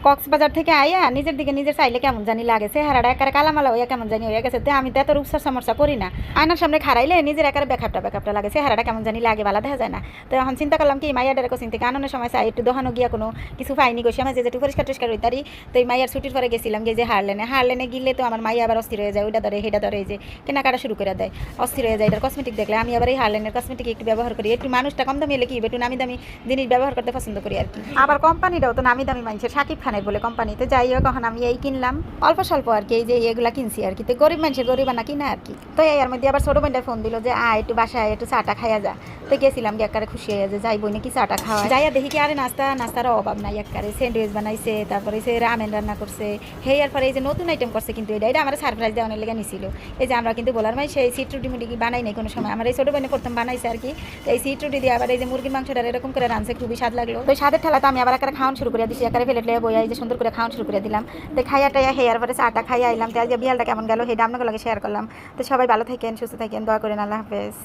কক্সবাজার থেকে আইয়া নিজের দিকে নিজের চাইলে কেমন জানি লাগে, চেহারাটা একারে কালামালা হইয়া কেমন জানি হয়ে গেছে। আমি তো এত রূপসার সমস্যা করি না, আয়নার সামনে খারাইলে নিজের একারে ব্যাকআপটা লাগে, চেহারাটা কেমন জানি লাগে, ভালো দেখা যায় না। তো এখন চিন্তা করলাম কি মাইয়াডার কোচিং থেকে আনানোর সময় চাই একটু দোকানও গিয়া কোনো কিছু পাইনি গোসি আমার যেটু পরিষ্কার টরিষ্কার হইতারি। তো এই মাইয়ার ছুটির পরে গেছিলাম গিয়ে যে হারলেনে গিলে তো আমার মাইয়া আবার অস্থির হয়ে যায়, ওইটা ধরে হেটা ধরে, এই যে কেনাকাটা শুরু করে দেয়, অস্থির হয়ে যায়। এটার কসমেটিক দেখলে আমি আবার এই হারলেনের কসমেটিক একটু ব্যবহার করি, একটু মানুষটা কম দামি এলে কি একটু নামি দামি জিনিস ব্যবহার করতে পছন্দ করি আর কি। আবার কোম্পানিটাও তো নামি দামি মানুষের, সাকিব খানের বলে কোম্পানিতে যাই হোক। এখন আমি এই কিনলাম অল্প স্বল্প আর কি, এই যে এগুলা কিনছি আর কি। তো গরিব মানুষের গরিব না কিনা আর কি। তো এর মধ্যে আবার ছোটো বোনটা ফোন দিল যে একটু বাসায় একটু চাটা খাইয়া যা। তো গেছিলাম গিয়ে একারে খুশি হয়ে যে যাই বই নাকি চাটা খাওয়া যাইয়া দেখি কি আরে নাস্তারও অভাব নাই, একারে স্যান্ডউইচ বানাইছে, তারপরে সে রামেন রান্না করছে। হেয়ার পরে এই যে নতুন আইটেম করছে, কিন্তু এটা আমার সারপ্রাইজ দেওয়ানোর লেগে নিছিল। এই যে আমরা কিন্তু বলার মাই সেই সিট রুটি মুটি বানাই নাই কোনো সময়, আমার এই ছোটো বোনে প্রথম বানাইছে আর কি। তো এই সিট রুটি দিয়ে আবার এই যে মুরগির মাংসটা এরকম করে রাঁধছে, খুবই স্বাদ লাগলো। তো স্বাদের ঠেলাতে আমি আবার একারে খাওয়ান শুরু করে দিচ্ছি, একারে প্লেট লিয়ে বইয়া এই যে সুন্দর করে খাওয়ান শুরু করে দিলাম। তো খাইয়া টাইয়া হেয়ার পরে চাটা খাইয়া আইলাম। তো আজকে বিয়ালটা কেমন গেল সেটা আপনাকে শেয়ার করলাম। তো সবাই ভালো থাকেন, সুস্থ থাকেন, দোয়া করেন। আল্লাহ হাফেজ।